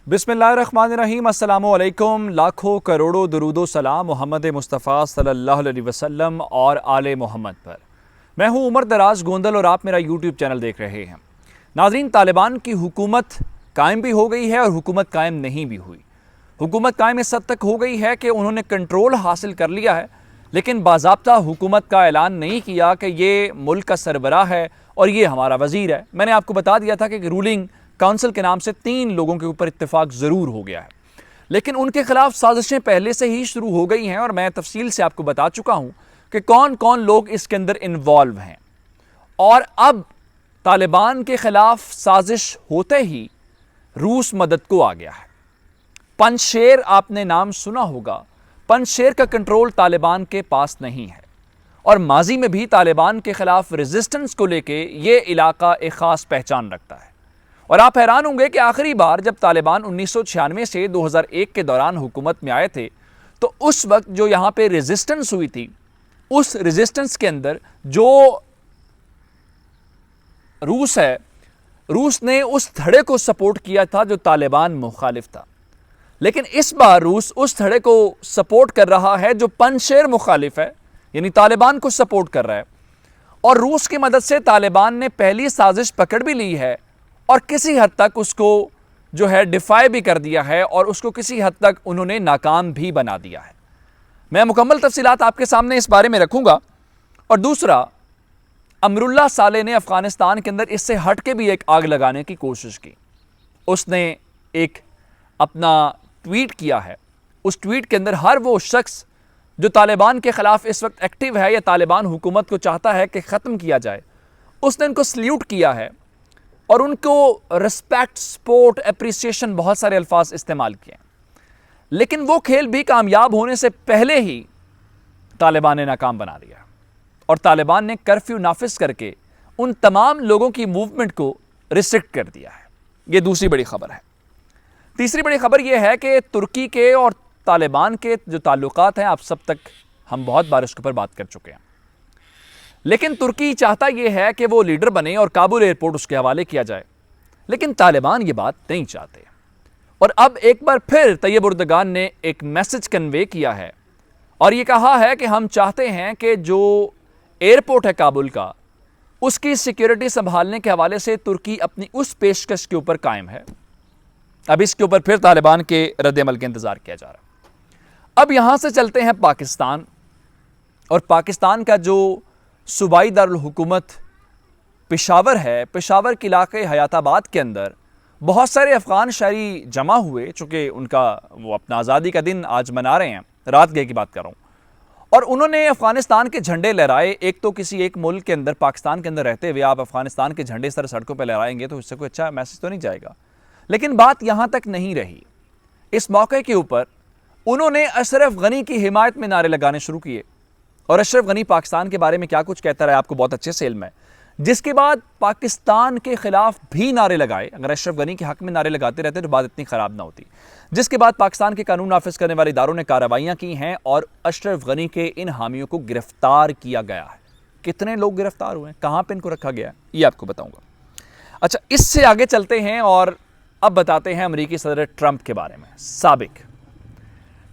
बिस्मिल्लाहिर्रहमानिर्रहीम, अस्सलामु अलैकुम। लाखों करोड़ों दुरूदो सलाम मोहम्मद मुस्तफ़ा सल्लल्लाहु अलैहि वसल्लम और आले मोहम्मद पर। मैं हूँ उमर दराज गोंदल और आप मेरा यूट्यूब चैनल देख रहे हैं। नाज़रीन, तालिबान की हुकूमत कायम भी हो गई है और हुकूमत कायम नहीं भी हुई। हुकूमत कायम इस हद तक हो गई है कि उन्होंने कंट्रोल हासिल कर लिया है, लेकिन बाज़ाब्ता हुकूमत का ऐलान नहीं किया कि ये मुल्क का सरबराह है और ये हमारा वज़ीर है। मैंने आपको बता दिया था कि रूलिंग काउंसिल के नाम से 3 लोगों के ऊपर इत्तेफाक ज़रूर हो गया है, लेकिन उनके खिलाफ साजिशें पहले से ही शुरू हो गई हैं और मैं तफसील से आपको बता चुका हूं कि कौन कौन लोग इसके अंदर इन्वॉल्व हैं। और अब तालिबान के खिलाफ साजिश होते ही रूस मदद को आ गया है। पंजशेर आपने नाम सुना होगा। पंजशेर का कंट्रोल तालिबान के पास नहीं है और माजी में भी तालिबान के खिलाफ रेजिस्टेंस को लेके ये इलाका एक ख़ास पहचान रखता है। और आप हैरान होंगे कि आखिरी बार जब तालिबान 1996 से 2001 के दौरान हुकूमत में आए थे, तो उस वक्त जो यहाँ पे रेजिस्टेंस हुई थी, उस रेजिस्टेंस के अंदर जो रूस है, रूस ने उस धड़े को सपोर्ट किया था जो तालिबान मुखालिफ था। लेकिन इस बार रूस उस धड़े को सपोर्ट कर रहा है जो पंजशेर मुखालिफ है, यानी तालिबान को सपोर्ट कर रहा है। और रूस की मदद से तालिबान ने पहली साजिश पकड़ भी ली है और किसी हद तक उसको जो है डिफाई भी कर दिया है और उसको किसी हद तक उन्होंने नाकाम भी बना दिया है। मैं मुकम्मल तफसीलात आपके सामने इस बारे में रखूंगा। और दूसरा, अमरुल्लाह साले ने अफगानिस्तान के अंदर इससे हट के भी एक आग लगाने की कोशिश की। उसने एक अपना ट्वीट किया है। उस ट्वीट के अंदर हर वो शख्स जो तालिबान के खिलाफ इस वक्त एक्टिव है या तालिबान हुकूमत को चाहता है कि ख़त्म किया जाए, उसने उनको सल्यूट किया है और उनको रिस्पेक्ट, सपोर्ट, एप्रिसिएशन, बहुत सारे अल्फाज इस्तेमाल किए। लेकिन वो खेल भी कामयाब होने से पहले ही तालिबान ने नाकाम बना दिया और तालिबान ने कर्फ्यू नाफिज करके उन तमाम लोगों की मूवमेंट को रिस्ट्रिक्ट कर दिया है। ये दूसरी बड़ी खबर है। तीसरी बड़ी खबर यह है कि तुर्की के और तालिबान के जो ताल्लुकात हैं, आप सब तक हम बहुत बार इसके ऊपर बात कर चुके हैं, लेकिन तुर्की चाहता यह है कि वो लीडर बने और काबुल एयरपोर्ट उसके हवाले किया जाए, लेकिन तालिबान ये बात नहीं चाहते। और अब एक बार फिर तैयब उर्दगान ने एक मैसेज कन्वे किया है और ये कहा है कि हम चाहते हैं कि जो एयरपोर्ट है काबुल का, उसकी सिक्योरिटी संभालने के हवाले से तुर्की अपनी उस पेशकश के ऊपर कायम है। अब इसके ऊपर फिर तालिबान के रद्द-ए-अमल का इंतजार किया जा रहा है। अब यहां से चलते हैं पाकिस्तान, और पाकिस्तान का जो सूबाई दारुल हुकूमत पेशावर है, पेशावर के इलाके हयाताबाद के अंदर बहुत सारे अफ़गान शहरी जमा हुए, चूँकि उनका वो अपना आज़ादी का दिन आज मना रहे हैं, रात गए की बात कर रहा हूँ, और उन्होंने अफ़गानिस्तान के झंडे लहराए। एक तो किसी एक मुल्क के अंदर, पाकिस्तान के अंदर रहते हुए आप अफ़गानिस्तान के झंडे सर सड़कों पर लहराएंगे तो इससे कोई अच्छा मैसेज तो नहीं जाएगा। लेकिन बात यहाँ तक नहीं रही। इस मौके के ऊपर उन्होंने अशरफ गनी की हिमायत में नारे लगाने शुरू किए और अशरफ गनी पाकिस्तान के बारे में क्या कुछ कहता रहा है आपको बहुत अच्छे से इल्म है। जिसके बाद पाकिस्तान के खिलाफ भी नारे लगाए। अगर अशरफ गनी के हक में नारे लगाते रहते तो बात इतनी ख़राब ना होती। जिसके बाद पाकिस्तान के कानून नाफिज करने वाले इदारों ने कार्रवाइयाँ की हैं और अशरफ गनी के इन हामियों को गिरफ्तार किया गया है। कितने लोग गिरफ्तार हुए हैं, कहाँ पर इनको रखा गया है, ये आपको बताऊँगा। अच्छा, इससे आगे चलते हैं और अब बताते हैं अमेरिकी सदर ट्रंप के बारे में। साबिक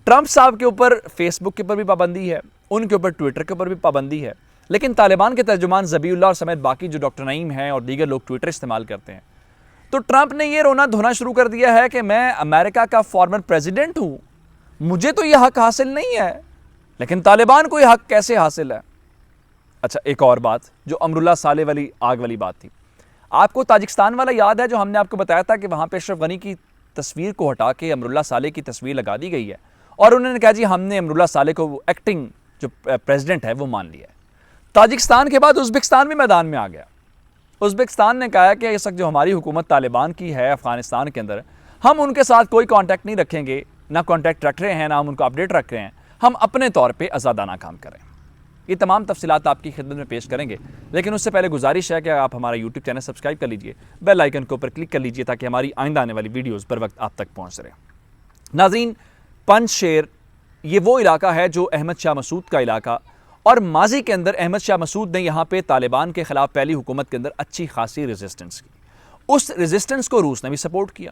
ट्रंप साहब के ऊपर फेसबुक के ऊपर भी पाबंदी है, उनके ऊपर ट्विटर के ऊपर भी पाबंदी है, लेकिन तालिबान के तर्जुमान ज़बीउल्लाह और समेत बाकी जो डॉक्टर नईम हैं और दीगर लोग ट्विटर इस्तेमाल करते हैं, तो ट्रंप ने ये रोना धोना शुरू कर दिया है कि मैं अमेरिका का फॉर्मर प्रेसिडेंट हूँ, मुझे तो यह हक हासिल नहीं है, लेकिन तालिबान को यह हक कैसे हासिल है। अच्छा, एक और बात जो अमरुल्लाह साले वाली आग वाली बात थी, आपको ताजिकिस्तान वाला याद है जो हमने आपको बताया था कि वहाँ पर अशरफ गनी की तस्वीर को हटा के अमरुल्लाह साले की तस्वीर लगा दी गई है और उन्होंने कहा जी हमने अमरुल्लाह साले को एक्टिंग जो प्रेसिडेंट है वो मान लिया है। ताजिकिस्तान के बाद उज़्बेकिस्तान भी मैदान में आ गया। उज़्बेकिस्तान ने कहा कि इस वक्त जो हमारी हुकूमत तालिबान की है अफ़गानिस्तान के अंदर, हम उनके साथ कोई कांटेक्ट नहीं रखेंगे, ना कांटेक्ट रख रहे हैं, ना हम उनको अपडेट रख रहे हैं, हम अपने तौर पर आज़ादाना काम करें। ये तमाम तफसीलात आपकी खिदमत में पेश करेंगे, लेकिन उससे पहले गुजारिश है कि आप हमारा यूट्यूब चैनल सब्सक्राइब कर लीजिए, बेल आइकन के ऊपर क्लिक कर लीजिए ताकि हमारी आइंदा आने वाली वीडियोज़ पर वक्त आप तक पहुँच रहे। नाज़रीन, पंजशेर ये वो इलाका है जो अहमद शाह मसूद का इलाका, और माजी के अंदर अहमद शाह मसूद ने यहाँ पे तालिबान के ख़िलाफ़ पहली हुकूमत के अंदर अच्छी खासी रेजिस्टेंस की। उस रेजिस्टेंस को रूस ने भी सपोर्ट किया,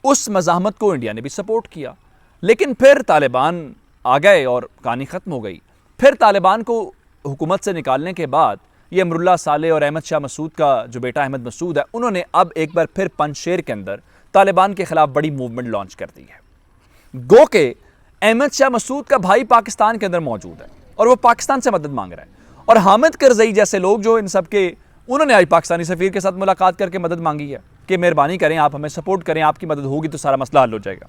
उस मज़ाहमत को इंडिया ने भी सपोर्ट किया। लेकिन फिर तालिबान आ गए और कहानी ख़त्म हो गई। फिर तालिबान को हुकूमत से निकालने के बाद ये अमरुल्लाह साले और अहमद शाह मसूद का जो बेटा अहमद मसूद है, उन्होंने अब एक बार फिर पंजशेर के अंदर तालिबान के ख़िलाफ़ बड़ी मूवमेंट लॉन्च कर दी है। गो के अहमद शाह मसूद का भाई पाकिस्तान के अंदर मौजूद है और वो पाकिस्तान से मदद मांग रहा है, और हामिद करजई जैसे लोग जो इन सब के, उन्होंने आज पाकिस्तानी सफ़ीर के साथ मुलाकात करके मदद मांगी है कि मेहरबानी करें, आप हमें सपोर्ट करें, आपकी मदद होगी तो सारा मसला हल हो जाएगा।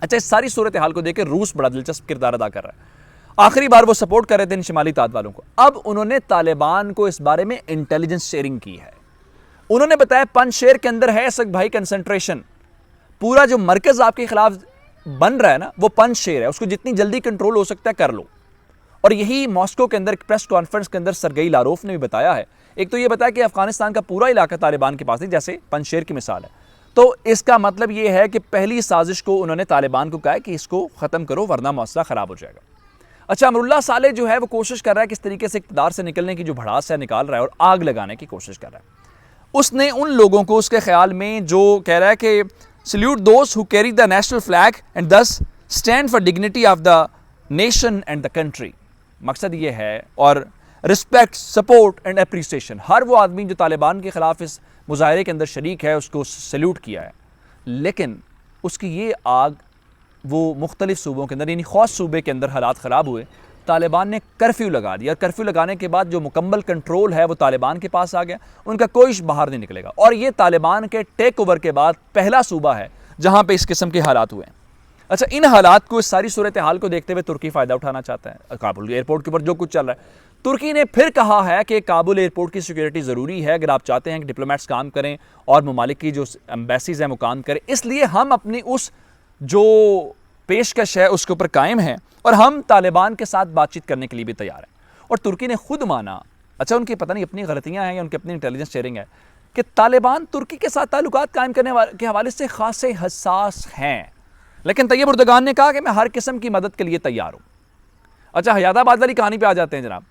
अच्छा, इस सारी सूरत हाल को देकर रूस बड़ा दिलचस्प किरदार अदा कर रहा है। आखिरी बार वो सपोर्ट कर रहे थे इन शिमाली ताद वालों को, अब उन्होंने तालिबान को इस बारे में इंटेलिजेंस शेयरिंग की है। उन्होंने बताया पंजशेर के अंदर है असद भाई कंसंट्रेशन, पूरा जो मरकज आपके खिलाफ बन रहा है ना, वो पंजशेर है, उसको जितनी जल्दी कंट्रोल हो सकता है कर लो। और यही मॉस्को के अंदर एक प्रेस कॉन्फ्रेंस के अंदर सरगई लारोफ ने भी बताया है। एक तो ये बताया कि अफगानिस्तान का पूरा इलाका तालिबान के पास है, जैसे पंजशेर की मिसाल है। तो इसका मतलब ये है कि पहली साजिश को उन्होंने तालिबान को कहा है कि इसको ख़त्म करो वरना मसला ख़राब हो जाएगा। अच्छा, अमरुल्लाह साले जो है वो कोशिश कर रहा है किस तरीके से इक़्तिदार से निकलने की जो भड़ास है निकाल रहा है और आग लगाने की कोशिश कर रहा है। उसने उन लोगों को उसके ख्याल में जो कह रहा है कि salute those who carry the national flag and thus stand for dignity of the nation and the country, मकसद ये है, और रिस्पेक्ट, सपोर्ट एंड अप्रिसिएशन। हर वो आदमी जो तालिबान के ख़िलाफ़ इस मुजाहरे के अंदर शरीक है उसको सल्यूट किया है। लेकिन उसकी ये आग वो मुख्तलिफ सूबों के अंदर, यानी ख़ास सूबे के अंदर हालात ख़राब हुए, तालिबान ने कर्फ्यू लगा दिया। कर्फ्यू लगाने के बाद जो मुकम्मल कंट्रोल है वो तालिबान के पास आ गया, उनका कोई बाहर नहीं निकलेगा। और ये तालिबान के टेक ओवर के बाद पहला सूबा है जहाँ पे इस किस्म के हालात हुए हैं। अच्छा, इन हालात को, इस सारी सूरत हाल को देखते हुए तुर्की फ़ायदा उठाना चाहता है। काबुल एयरपोर्ट के ऊपर जो कुछ चल रहा है, तुर्की ने फिर कहा है कि काबुल एयरपोर्ट की सिक्योरिटी ज़रूरी है अगर आप चाहते हैं कि डिप्लोमेट्स काम करें और ममालिक की जो एम्बेसीज़ हैं वो काम करें। इसलिए हम अपनी उस जो पेशकश है उसके ऊपर कायम हैं और हम तालिबान के साथ बातचीत करने के लिए भी तैयार हैं। और तुर्की ने खुद माना, अच्छा उनकी पता नहीं अपनी गलतियाँ हैं या उनकी अपनी इंटेलिजेंस शेयरिंग है, कि तालिबान तुर्की के साथ ताल्लुकात कायम करने के हवाले से खासे हसास हैं। लेकिन तैयब उर्दगान ने कहा कि मैं हर किस्म की मदद के लिए तैयार हूँ। अच्छा, हयादाबाद वाली कहानी पे आ जाते हैं जनाब।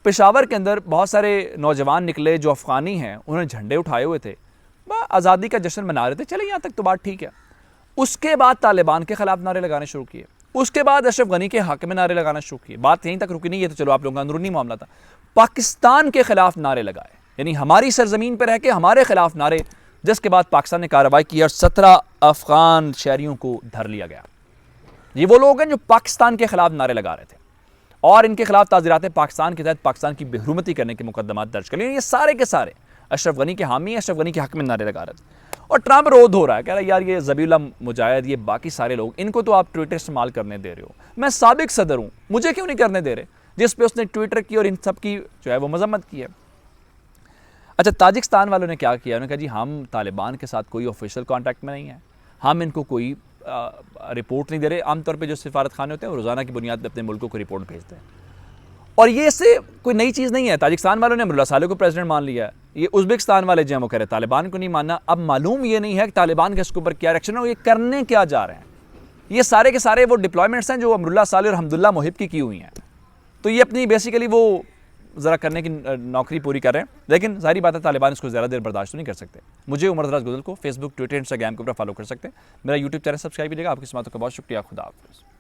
पेशावर के अंदर बहुत सारे नौजवान निकले जो अफ़गानी हैं, उन्होंने झंडे उठाए हुए थे, आज़ादी का जश्न मना रहे थे, चले यहाँ तक तो बात ठीक है। उसके बाद तालिबान के ख़िलाफ़ नारे लगाने शुरू किए, उसके बाद अशरफ गनी के हक़ में नारे लगाना शुरू किए। बात यहीं तक रुकी नहीं है, तो चलो आप लोगों का अंदरूनी मामला था। पाकिस्तान के ख़िलाफ़ नारे लगाए, यानी हमारी सरजमीन पर रह के हमारे ख़िलाफ़ नारे, जिसके बाद पाकिस्तान ने कार्रवाई की और 17 अफ़गान शहरियों को धर लिया गया। ये वो लोग हैं जो पाकिस्तान के ख़िलाफ़ नारे लगा रहे थे और इनके खिलाफ ताज़ीरात पाकिस्तान के तहत पाकिस्तान की बेहरुमती करने के मुकदमात दर्ज कर लिए। ये सारे के सारे अशरफ गनी के हामी, अशरफ गनी के हक़ में नारे लगा रहे थे। और ट्रंप रोध हो रहा है, कह रहा है यार ये ज़बीउल्लाह मुजाहिद, ये बाकी सारे लोग, इनको तो आप ट्विटर इस्तेमाल करने दे रहे हो, मैं साबिक सदर हूँ, मुझे क्यों नहीं करने दे रहे, जिस पे उसने ट्विटर की और इन सब की जो है वो मजम्मत की है। अच्छा, ताजिकिस्तान वालों ने क्या किया, उन्होंने कहा जी हम तालिबान के साथ कोई ऑफिशियल कॉन्टैक्ट में नहीं है, हम इनको कोई रिपोर्ट नहीं दे रहे। आमतौर पर जो सिफारत खाने होते हैं वो रोज़ाना की बुनियाद पर अपने मुल्कों को रिपोर्ट भेजते हैं। और ये इससे कोई नई चीज़ नहीं है। ताजिकिस्तान वालों ने अमरुल्लाह साले को प्रेसिडेंट मान लिया है, ये उज़्बेकिस्तान वाले जो हैं वो कह रहे तालिबान को नहीं मानना। अब मालूम ये नहीं है कि तालिबान के इसके ऊपर क्या रिएक्शन है और ये करने क्या जा रहे हैं। ये सारे के सारे वो डिप्लॉयमेंट्स हैं जो अमरुल्लाह साले और हमदुल्ला मोहिब की हुई हैं। तो ये अपनी बेसिकली वो ज़रा करने की नौकरी पूरी कर रहे हैं, लेकिन सारी बात है तालिबान इसको ज़्यादा देर बर्दाश्त नहीं कर सकते। मुझे उमर दराज गुजल को फेसबुक, ट्विटर, इंस्टाग्राम के ऊपर फॉलो कर सकते हैं। मेरा यूट्यूब चैनल सब्सक्राइब कीजिएगा। आपकी समातों का बहुत शुक्रिया। खुदा हाफ़िज़।